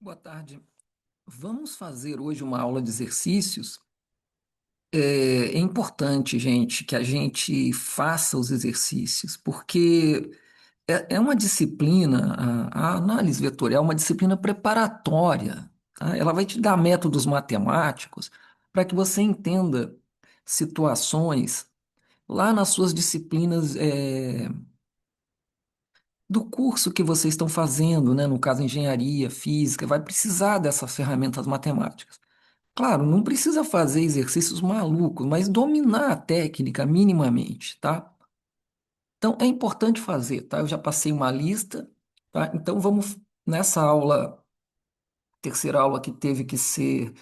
Boa tarde. Vamos fazer hoje uma aula de exercícios. É importante, gente, que a gente faça os exercícios, porque é uma disciplina, a análise vetorial é uma disciplina preparatória, tá? Ela vai te dar métodos matemáticos para que você entenda situações lá nas suas disciplinas, do curso que vocês estão fazendo, né? No caso, engenharia, física, vai precisar dessas ferramentas matemáticas. Claro, não precisa fazer exercícios malucos, mas dominar a técnica minimamente, tá? Então é importante fazer, tá? Eu já passei uma lista, tá? Então vamos nessa aula, terceira aula que teve que ser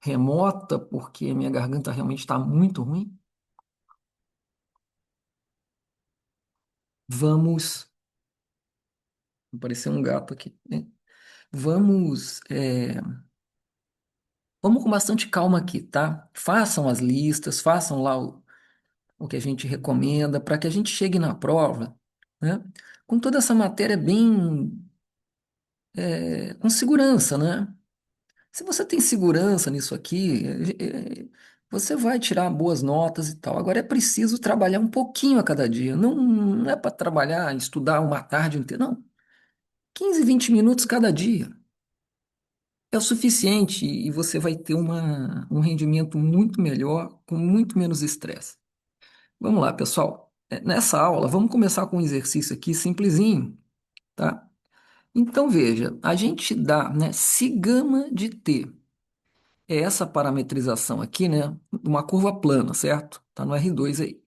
remota, porque minha garganta realmente está muito ruim. Vamos, apareceu um gato aqui, né? Vamos, vamos com bastante calma aqui, tá? Façam as listas, façam lá o que a gente recomenda, para que a gente chegue na prova, né, com toda essa matéria bem, com segurança, né? Se você tem segurança nisso aqui, você vai tirar boas notas e tal. Agora é preciso trabalhar um pouquinho a cada dia. Não é para trabalhar, estudar uma tarde inteira, não. 15, 20 minutos cada dia é o suficiente e você vai ter um rendimento muito melhor, com muito menos estresse. Vamos lá, pessoal. Nessa aula, vamos começar com um exercício aqui simplesinho, tá? Então, veja, a gente dá, né, sigama de t. É essa parametrização aqui, né, uma curva plana, certo? Tá no R2 aí.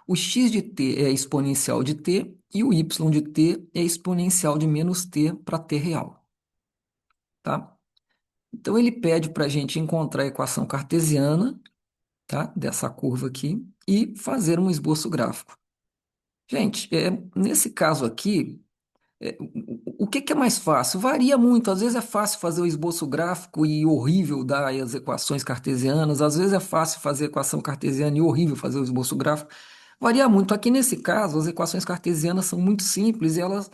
O x de t é exponencial de t e o y de t é exponencial de menos t para t real, tá? Então, ele pede para a gente encontrar a equação cartesiana, tá, dessa curva aqui e fazer um esboço gráfico. Gente, nesse caso aqui, o que que é mais fácil? Varia muito. Às vezes é fácil fazer o esboço gráfico e horrível dar as equações cartesianas. Às vezes é fácil fazer a equação cartesiana e horrível fazer o esboço gráfico. Varia muito. Aqui nesse caso, as equações cartesianas são muito simples e elas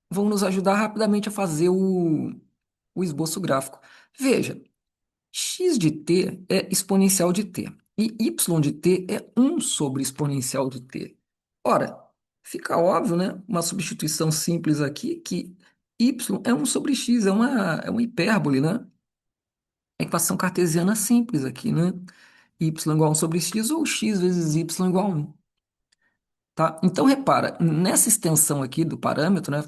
vão nos ajudar rapidamente a fazer o esboço gráfico. Veja, x de t é exponencial de t e y de t é um sobre exponencial de t. Ora, fica óbvio, né? Uma substituição simples aqui que y é um sobre x, é uma hipérbole, né? É equação cartesiana simples aqui, né? Y igual a 1 sobre x ou x vezes y igual a 1, tá? Então, repara, nessa extensão aqui do parâmetro, né?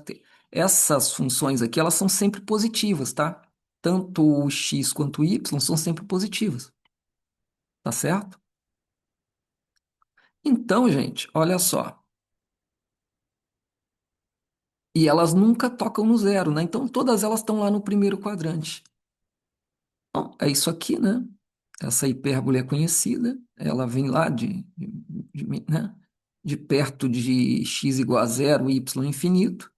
Essas funções aqui, elas são sempre positivas, tá? Tanto o x quanto o y são sempre positivas. Tá certo? Então, gente, olha só. E elas nunca tocam no zero, né? Então, todas elas estão lá no primeiro quadrante. Bom, é isso aqui, né? Essa hipérbole é conhecida. Ela vem lá né? De perto de x igual a zero, y infinito.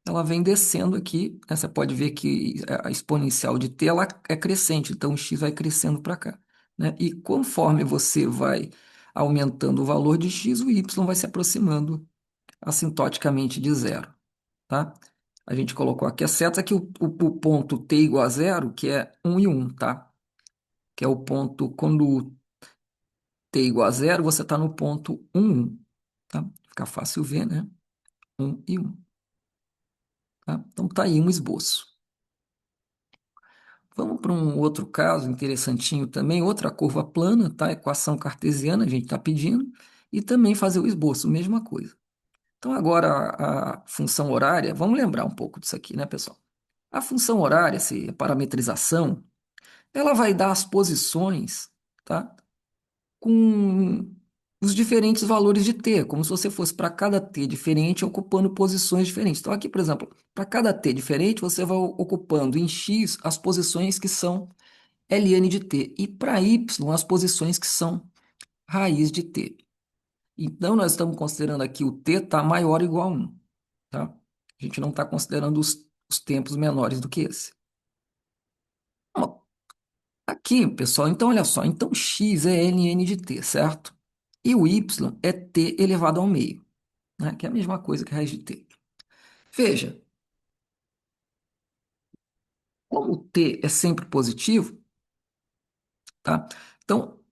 Ela vem descendo aqui, né? Você pode ver que a exponencial de t ela é crescente, então o x vai crescendo para cá, né? E conforme você vai aumentando o valor de x, o y vai se aproximando assintoticamente de zero, tá? A gente colocou aqui a seta aqui o ponto t igual a zero, que é um e um, tá? Que é o ponto, quando t igual a zero, você está no ponto 1, tá? Fica fácil ver, né? Um e um, tá? Então tá aí um esboço. Vamos para um outro caso interessantinho também, outra curva plana, tá? Equação cartesiana, a gente está pedindo, e também fazer o esboço, mesma coisa. Então, agora a função horária, vamos lembrar um pouco disso aqui, né, pessoal? A função horária, essa parametrização, ela vai dar as posições, tá? Com os diferentes valores de t, como se você fosse para cada t diferente, ocupando posições diferentes. Então, aqui, por exemplo, para cada t diferente, você vai ocupando em x as posições que são ln de t, e para y, as posições que são raiz de t. Então, nós estamos considerando aqui o t está maior ou igual a 1, tá? A gente não está considerando os tempos menores do que esse. Bom, aqui, pessoal, então olha só, então x é ln de t, certo? E o y é t elevado ao meio, né? Que é a mesma coisa que raiz de t. Veja, Como o t é sempre positivo, tá? Então,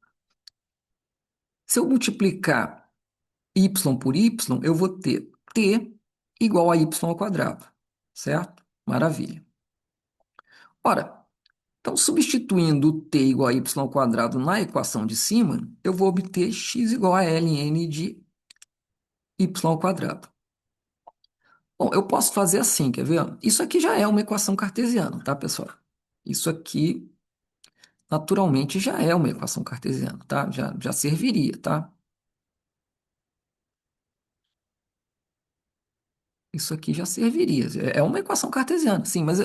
se eu multiplicar y por y, eu vou ter t igual a y ao quadrado, certo? Maravilha. Ora, então, substituindo o t igual a y ao quadrado na equação de cima, eu vou obter x igual a ln de y ao quadrado. Bom, eu posso fazer assim, quer ver? Isso aqui já é uma equação cartesiana, tá, pessoal? Isso aqui, naturalmente, já é uma equação cartesiana, tá? Já serviria, tá? Isso aqui já serviria. É uma equação cartesiana, sim, mas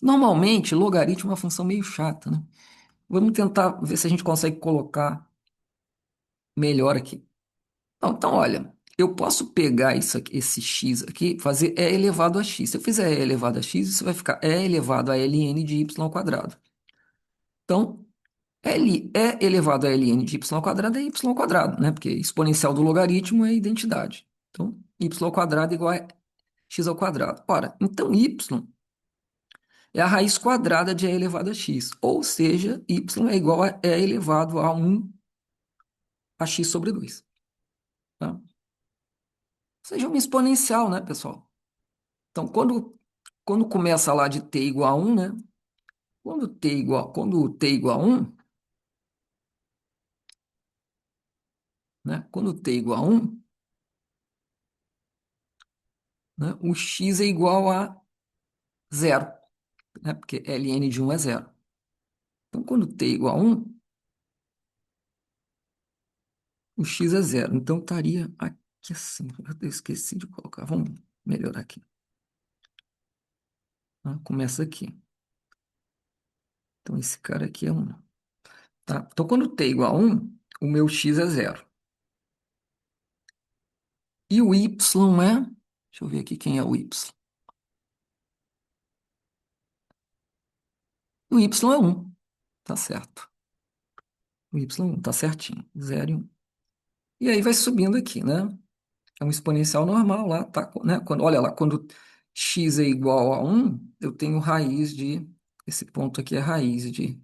normalmente logaritmo é uma função meio chata, né? Vamos tentar ver se a gente consegue colocar melhor aqui. Então, olha, eu posso pegar isso aqui, esse x aqui, fazer e elevado a x. Se eu fizer e elevado a x, isso vai ficar e elevado a ln de y ao quadrado. Então, L é elevado a ln de y ao quadrado é y ao quadrado, né? Porque exponencial do logaritmo é identidade. Então, y ao quadrado igual a x ao quadrado. Ora, então y é a raiz quadrada de e elevado a x, ou seja, y é igual a e elevado a 1 a x sobre 2. Tá? Ou seja, uma exponencial, né, pessoal? Então, quando começa lá de t igual a 1, né? Quando t igual a 1, né? Quando t igual a 1, né? O x é igual a zero, né? Porque ln de 1 é zero. Então, quando t igual a 1, o x é zero. Então, estaria aqui assim. Eu esqueci de colocar. Vamos melhorar aqui. Tá? Começa aqui. Então, esse cara aqui é 1. Tá? Então, quando t igual a 1, o meu x é zero. E o y é... Deixa eu ver aqui quem é o y. O y é 1. Tá certo. O y é 1, tá certinho. 0 e 1. E aí vai subindo aqui, né? É um exponencial normal lá, tá? Né? Olha lá, quando x é igual a 1, eu tenho raiz de... Esse ponto aqui é raiz de...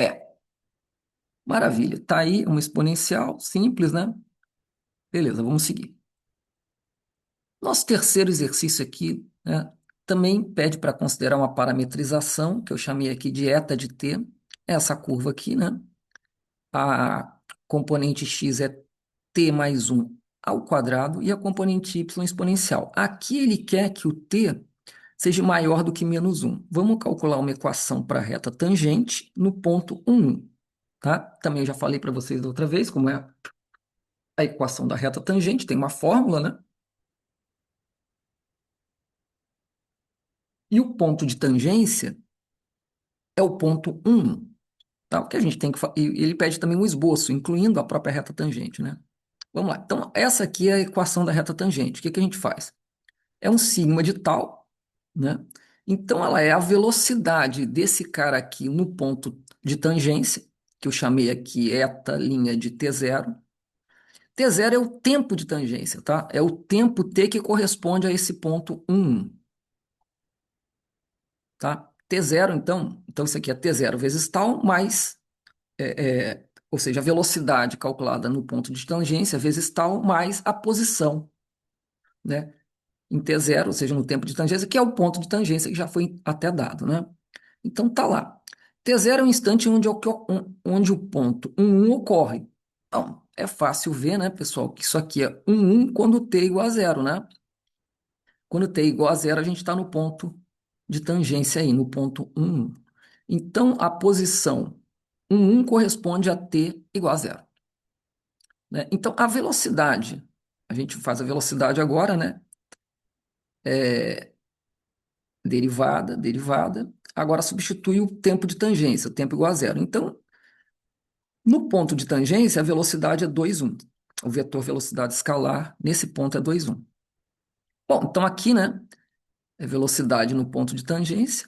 É, maravilha. Tá aí uma exponencial simples, né? Beleza, vamos seguir. Nosso terceiro exercício aqui, né, também pede para considerar uma parametrização, que eu chamei aqui de eta de t. Essa curva aqui, né? A componente x é t mais 1 ao quadrado e a componente y exponencial. Aqui ele quer que o t seja maior do que menos 1. Vamos calcular uma equação para a reta tangente no ponto 1, tá? Também eu já falei para vocês da outra vez como é a equação da reta tangente, tem uma fórmula, né? E o ponto de tangência é o ponto 1, tá? O que a gente tem que e ele pede também um esboço, incluindo a própria reta tangente, né? Vamos lá. Então, essa aqui é a equação da reta tangente. O que que a gente faz? É um sigma de tal, né? Então, ela é a velocidade desse cara aqui no ponto de tangência, que eu chamei aqui eta linha de t0. T0 é o tempo de tangência, tá? É o tempo t que corresponde a esse ponto 1, tá? T0, então isso aqui é T0 vezes tal, mais, ou seja, a velocidade calculada no ponto de tangência vezes tal, mais a posição, né? Em T0, ou seja, no tempo de tangência, que é o ponto de tangência que já foi até dado, né? Então tá lá. T0 é o instante onde o ponto 1 ocorre. Então, é fácil ver, né, pessoal, que isso aqui é 1 quando t é igual a zero, né? Quando t é igual a zero, a gente está no ponto de tangência aí, no ponto 1. Então, a posição 1 corresponde a t igual a zero, né? Então, a velocidade, a gente faz a velocidade agora, né? Derivada, derivada. Agora substitui o tempo de tangência, o tempo igual a zero. Então, no ponto de tangência, a velocidade é 2,1. O vetor velocidade escalar, nesse ponto, é 2,1. Bom, então aqui, né, é velocidade no ponto de tangência,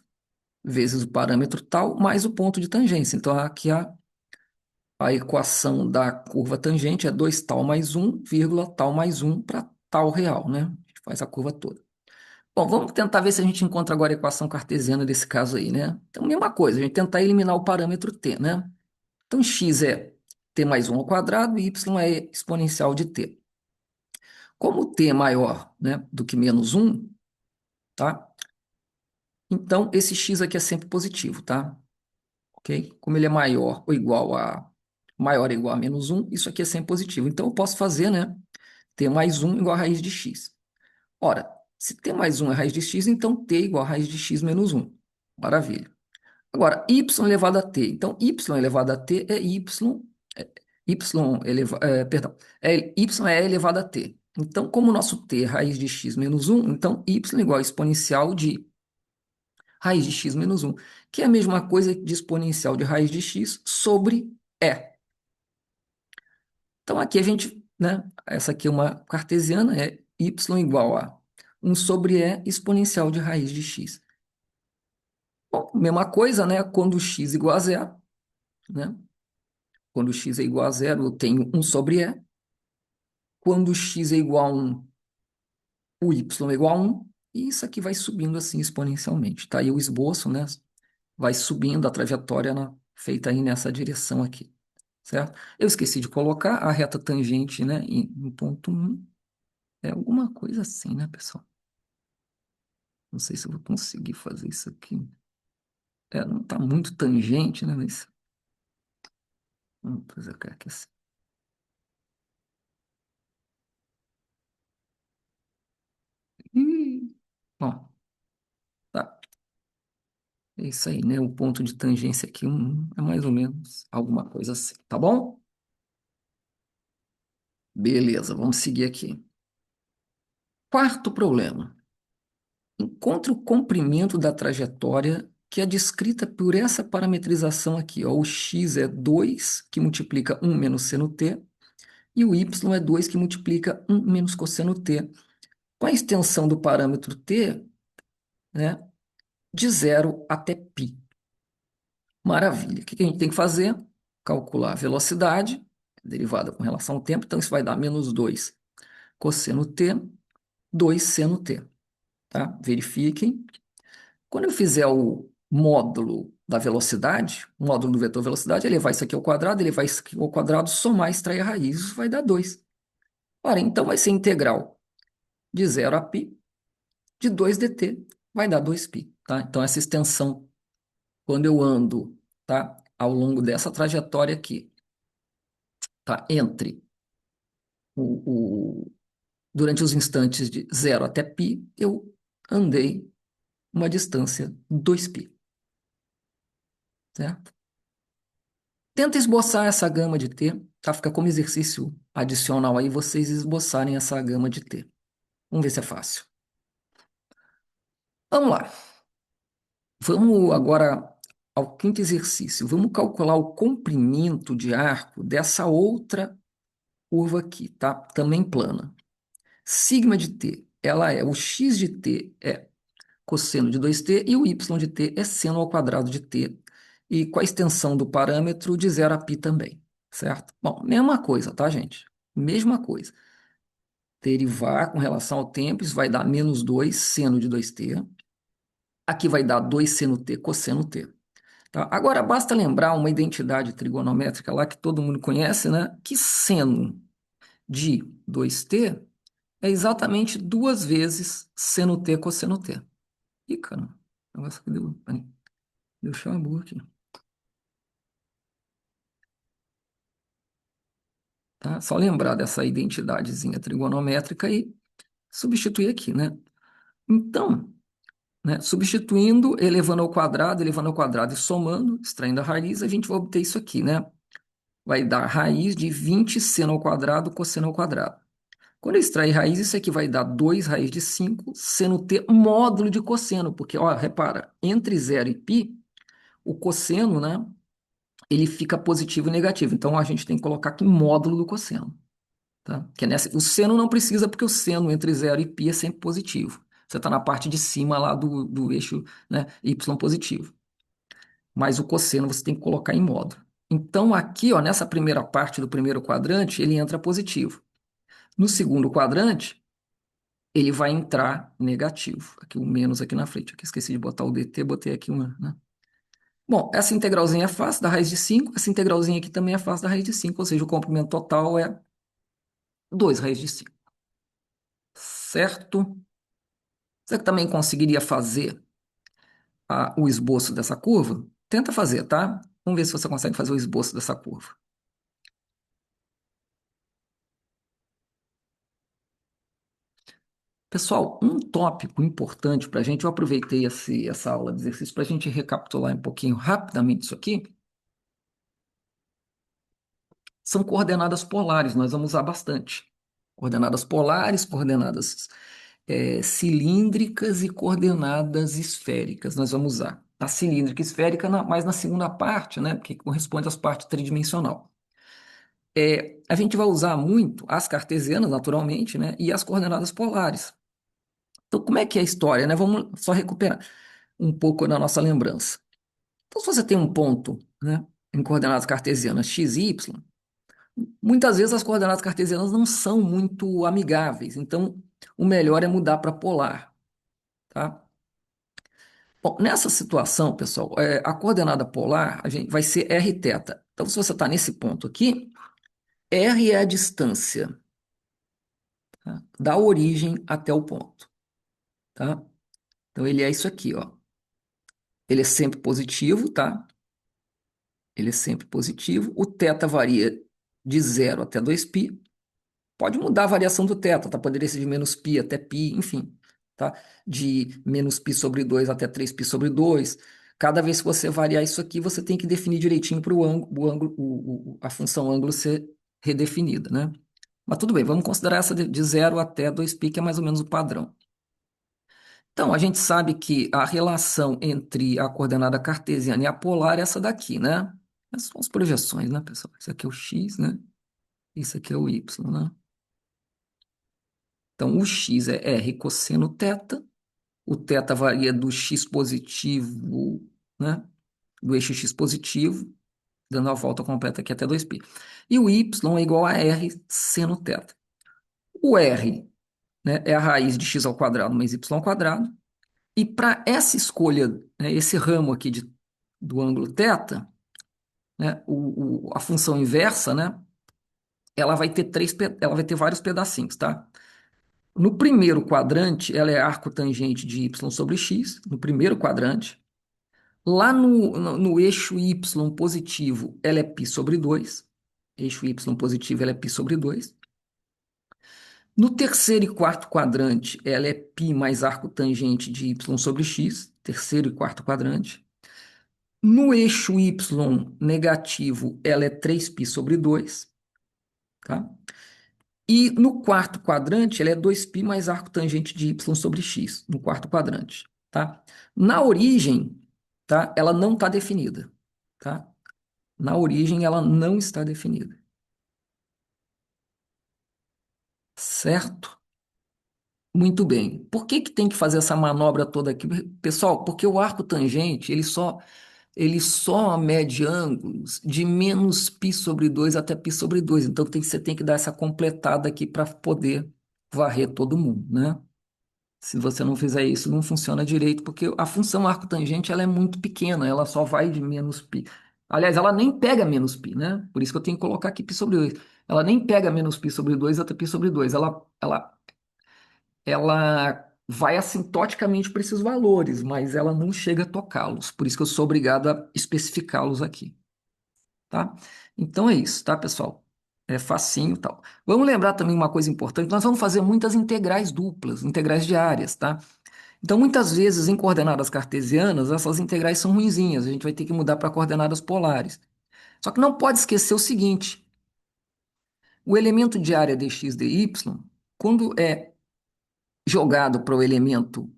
vezes o parâmetro tal, mais o ponto de tangência. Então, aqui a equação da curva tangente é 2 tal mais 1, vírgula tal mais 1 para tal real, né? A gente faz a curva toda. Bom, vamos tentar ver se a gente encontra agora a equação cartesiana desse caso aí, né? Então, mesma coisa, a gente tentar eliminar o parâmetro t, né? Então, x é t mais um ao quadrado e y é exponencial de t. Como t é maior, né, do que menos um, tá? Então, esse x aqui é sempre positivo, tá? Ok? Como ele é maior ou igual a menos um, isso aqui é sempre positivo. Então, eu posso fazer, né, t mais um igual a raiz de x. Ora, se t mais um é raiz de x, então t igual a raiz de x menos um. Maravilha. Agora, y elevado a t. Então, y elevado a t é é, perdão, y é elevado a t. Então, como o nosso t é raiz de x menos um, então y igual a exponencial de raiz de x menos um, que é a mesma coisa de exponencial de raiz de x sobre e. Então, aqui a gente, né, essa aqui é uma cartesiana, é y igual a um sobre e exponencial de raiz de x. Bom, mesma coisa, né, quando x igual a zero, né? Quando x é igual a zero, eu tenho um sobre e. Quando x é igual a 1, o y é igual a 1. E isso aqui vai subindo assim exponencialmente. Tá aí o esboço, né? Vai subindo a trajetória feita aí nessa direção aqui, certo? Eu esqueci de colocar a reta tangente, né, em ponto 1. É alguma coisa assim, né, pessoal? Não sei se eu vou conseguir fazer isso aqui. Não está muito tangente, né? Mas vamos fazer aqui assim. Ih, bom, tá. É isso aí, né? O ponto de tangência aqui é mais ou menos alguma coisa assim, tá bom? Beleza, vamos seguir aqui. Quarto problema. Encontre o comprimento da trajetória que é descrita por essa parametrização aqui. Ó. O x é 2 que multiplica 1 menos seno t, e o y é 2 que multiplica 1 menos cosseno t. Com a extensão do parâmetro t, né, de zero até π. Maravilha. O que a gente tem que fazer? Calcular a velocidade, derivada com relação ao tempo. Então, isso vai dar menos 2 cosseno t, 2 seno t. Tá? Verifiquem. Quando eu fizer o módulo da velocidade, o módulo do vetor velocidade, elevar isso aqui ao quadrado, elevar isso aqui ao quadrado, somar, extrair a raiz, isso vai dar 2. Ora, então vai ser integral de zero a π de 2 dt, vai dar 2π. Tá? Então, essa extensão, quando eu ando, tá, ao longo dessa trajetória aqui, tá, o, durante os instantes de zero até π, eu andei uma distância 2π, certo? Tenta esboçar essa gama de t, tá? Fica como exercício adicional aí vocês esboçarem essa gama de t. Vamos ver se é fácil. Vamos lá. Vamos agora ao quinto exercício. Vamos calcular o comprimento de arco dessa outra curva aqui, tá? Também plana. Sigma de t, o x de t é cosseno de 2t e o y de t é seno ao quadrado de t. E com a extensão do parâmetro de 0 a π também, certo? Bom, mesma coisa, tá, gente? Mesma coisa. Derivar com relação ao tempo, isso vai dar menos 2 seno de 2t. Aqui vai dar 2 seno t cosseno t. Tá? Agora, basta lembrar uma identidade trigonométrica lá que todo mundo conhece, né? Que seno de 2t é exatamente duas vezes seno t cosseno t. Ih, cara, o negócio que deu chabu aqui. Tá? Só lembrar dessa identidadezinha trigonométrica e substituir aqui, né? Então, né, substituindo, elevando ao quadrado e somando, extraindo a raiz, a gente vai obter isso aqui, né? Vai dar raiz de 20 seno ao quadrado cosseno ao quadrado. Quando eu extrair raiz, isso aqui vai dar 2 raiz de 5 seno t módulo de cosseno, porque, ó, repara, entre 0 e π, o cosseno, né, ele fica positivo e negativo. Então, a gente tem que colocar aqui módulo do cosseno. Tá? Que é o seno não precisa, porque o seno entre 0 e π é sempre positivo. Você está na parte de cima lá do eixo, né, y positivo. Mas o cosseno você tem que colocar em módulo. Então, aqui, ó, nessa primeira parte do primeiro quadrante, ele entra positivo. No segundo quadrante, ele vai entrar negativo. Aqui o menos aqui na frente. Aqui esqueci de botar o dt, botei aqui uma, né? Bom, essa integralzinha é fácil da raiz de 5. Essa integralzinha aqui também é fácil da raiz de 5. Ou seja, o comprimento total é 2 raiz de 5. Certo? Você também conseguiria fazer o esboço dessa curva? Tenta fazer, tá? Vamos ver se você consegue fazer o esboço dessa curva. Pessoal, um tópico importante para a gente, eu aproveitei essa aula de exercício para a gente recapitular um pouquinho rapidamente isso aqui, são coordenadas polares, nós vamos usar bastante. Coordenadas polares, coordenadas cilíndricas e coordenadas esféricas, nós vamos usar. A cilíndrica e esférica mais na segunda parte, né, que corresponde às partes tridimensional. A gente vai usar muito as cartesianas, naturalmente, né, e as coordenadas polares. Então, como é que é a história, né? Vamos só recuperar um pouco da nossa lembrança. Então, se você tem um ponto, né, em coordenadas cartesianas x e y, muitas vezes as coordenadas cartesianas não são muito amigáveis. Então, o melhor é mudar para polar, tá? Bom, nessa situação, pessoal, a coordenada polar a gente vai ser r θ. Então, se você está nesse ponto aqui, r é a distância, tá, da origem até o ponto, tá? Então, ele é isso aqui, ó. Ele é sempre positivo, tá? Ele é sempre positivo. O θ varia de 0 até 2π. Pode mudar a variação do θ, tá? Poderia ser de menos π até π, enfim, tá? De menos π sobre 2 até 3π sobre 2. Cada vez que você variar isso aqui, você tem que definir direitinho para a função ângulo ser redefinida, né? Mas tudo bem, vamos considerar essa de 0 até 2π, que é mais ou menos o padrão. Então, a gente sabe que a relação entre a coordenada cartesiana e a polar é essa daqui, né? Essas são as projeções, né, pessoal? Isso aqui é o x, né? Isso aqui é o y, né? Então, o x é r cosseno θ, o θ varia do x positivo, né? Do eixo x positivo, dando a volta completa aqui até 2π. E o y é igual a r seno θ. O r, né, é a raiz de x ao quadrado mais y ao quadrado. E para essa escolha, né, esse ramo aqui do ângulo θ, né, a função inversa, né, ela vai ter vários pedacinhos, tá? No primeiro quadrante, ela é arco tangente de y sobre x, no primeiro quadrante. Lá no eixo y positivo, ela é π sobre 2. Eixo y positivo, ela é π sobre 2. No terceiro e quarto quadrante, ela é π mais arco tangente de y sobre x, terceiro e quarto quadrante. No eixo y negativo, ela é 3π sobre 2, tá? E no quarto quadrante, ela é 2π mais arco tangente de y sobre x, no quarto quadrante, tá? Na origem, tá? Ela não está definida, tá? Na origem, ela não está definida, certo? Muito bem. Por que que tem que fazer essa manobra toda aqui? Pessoal, porque o arco tangente, ele só mede ângulos de menos π sobre 2 até π sobre 2. Então, você tem que dar essa completada aqui para poder varrer todo mundo, né? Se você não fizer isso, não funciona direito, porque a função arco tangente ela é muito pequena, ela só vai de menos π. Aliás, ela nem pega menos π, né? Por isso que eu tenho que colocar aqui π sobre 2. Ela nem pega menos π sobre 2 até π sobre 2. Ela vai assintoticamente para esses valores, mas ela não chega a tocá-los. Por isso que eu sou obrigado a especificá-los aqui, tá? Então é isso, tá, pessoal? É facinho e tal. Vamos lembrar também uma coisa importante: nós vamos fazer muitas integrais duplas, integrais diárias, tá? Então, muitas vezes, em coordenadas cartesianas, essas integrais são ruinzinhas, a gente vai ter que mudar para coordenadas polares. Só que não pode esquecer o seguinte: o elemento de área dx dy, quando é jogado para o elemento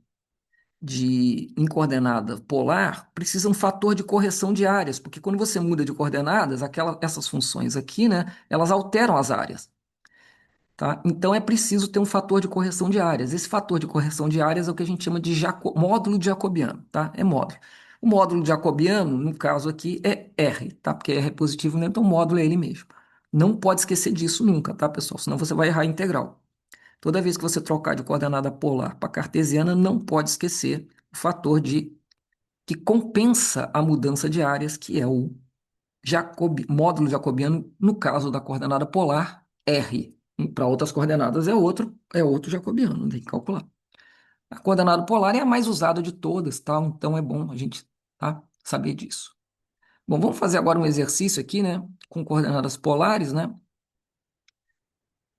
em coordenada polar, precisa um fator de correção de áreas, porque quando você muda de coordenadas, essas funções aqui, né, elas alteram as áreas. Tá? Então é preciso ter um fator de correção de áreas. Esse fator de correção de áreas é o que a gente chama de módulo de jacobiano, tá? É módulo. O módulo de jacobiano, no caso aqui, é R, tá? Porque R é positivo, né? Então o módulo é ele mesmo. Não pode esquecer disso nunca, tá, pessoal? Senão você vai errar a integral. Toda vez que você trocar de coordenada polar para cartesiana, não pode esquecer o fator de que compensa a mudança de áreas, que é o módulo jacobiano, no caso da coordenada polar, R. Para outras coordenadas é outro jacobiano, tem que calcular. A coordenada polar é a mais usada de todas, tá? Então é bom a gente, tá, saber disso. Bom, vamos fazer agora um exercício aqui, né, com coordenadas polares, né?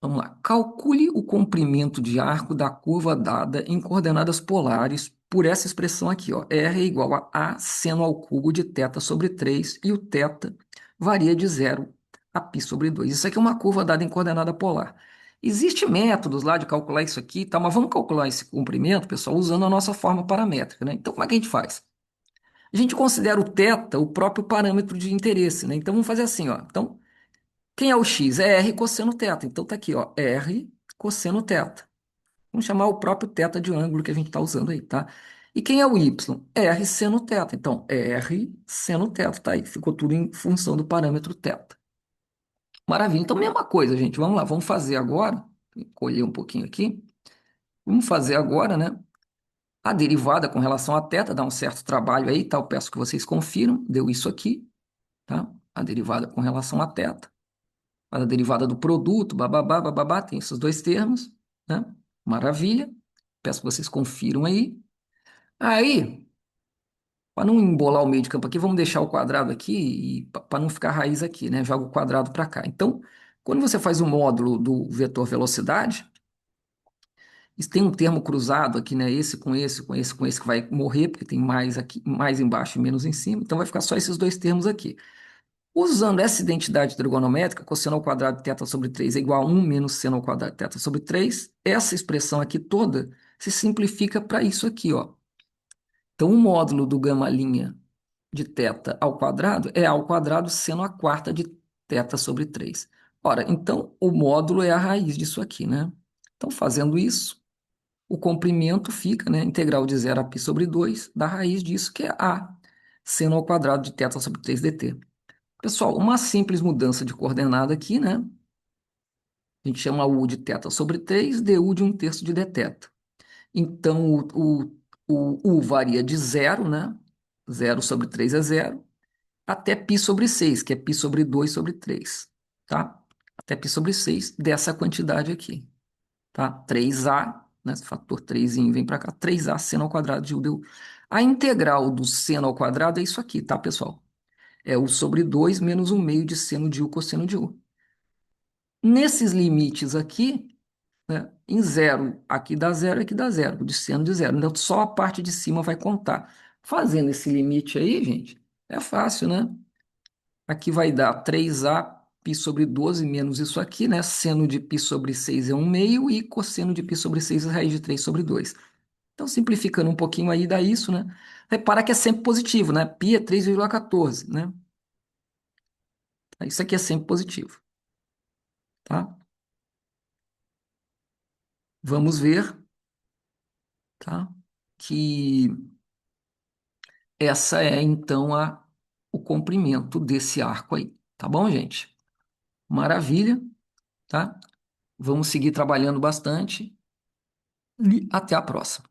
Vamos lá. Calcule o comprimento de arco da curva dada em coordenadas polares por essa expressão aqui, ó. R é igual a seno ao cubo de θ sobre 3 e o θ varia de 0 a π sobre 2. Isso aqui é uma curva dada em coordenada polar. Existem métodos lá de calcular isso aqui, tá? Mas vamos calcular esse comprimento, pessoal, usando a nossa forma paramétrica, né? Então, como é que a gente faz? A gente considera o θ o próprio parâmetro de interesse, né? Então, vamos fazer assim, ó. Então, quem é o x? É R cosseno θ. Então tá aqui, ó, R cosseno θ. Vamos chamar o próprio θ de ângulo que a gente está usando aí, tá? E quem é o y? R seno θ. Então, R seno θ, tá aí. Ficou tudo em função do parâmetro θ. Maravilha. Então, mesma coisa, gente. Vamos lá, vamos fazer agora. Colher um pouquinho aqui. Vamos fazer agora, né? A derivada com relação a θ, dá um certo trabalho aí, tá? Eu peço que vocês confiram. Deu isso aqui, tá? A derivada com relação a θ. A derivada do produto, bababá, bababá, tem esses dois termos, né? Maravilha. Peço que vocês confiram aí. Aí, para não embolar o meio de campo aqui, vamos deixar o quadrado aqui e para não ficar raiz aqui, né? Joga o quadrado para cá. Então, quando você faz o módulo do vetor velocidade, isso tem um termo cruzado aqui, né? Esse com esse, com esse, com esse que vai morrer, porque tem mais aqui, mais embaixo e menos em cima. Então vai ficar só esses dois termos aqui. Usando essa identidade trigonométrica, cosseno ao quadrado de θ sobre 3 é igual a 1 menos seno ao quadrado de θ sobre 3, essa expressão aqui toda se simplifica para isso aqui, ó. Então, o módulo do gama' de θ ao quadrado é a ao quadrado seno a quarta de θ sobre 3. Ora, então, o módulo é a raiz disso aqui, né? Então, fazendo isso, o comprimento fica, né, integral de 0 a π sobre 2 da raiz disso, que é a seno ao quadrado de θ sobre 3 dt. Pessoal, uma simples mudança de coordenada aqui, né? A gente chama U de θ sobre 3, du de 1/3 de dθ. Então, o U varia de 0, né? 0 sobre 3 é 0, até π sobre 6, que é π sobre 2 sobre 3, tá? Até π sobre 6 dessa quantidade aqui, tá? 3a, né? Fator 3 vem para cá, 3a seno ao quadrado de U du. A integral do seno ao quadrado é isso aqui, tá, pessoal? É U sobre 2 menos 1/2 de seno de U cosseno de U. Nesses limites aqui, né, em zero, aqui dá zero, de seno de zero. Então, só a parte de cima vai contar. Fazendo esse limite aí, gente, é fácil, né? Aqui vai dar 3a π sobre 12 menos isso aqui, né? Seno de π sobre 6 é 1/2 e cosseno de π sobre 6 é raiz de 3 sobre 2. Então, simplificando um pouquinho aí, dá isso, né? Repara que é sempre positivo, né? Π é 3,14, né? Isso aqui é sempre positivo, tá? Vamos ver, tá? Que essa é então o comprimento desse arco aí, tá bom, gente? Maravilha, tá? Vamos seguir trabalhando bastante e até a próxima.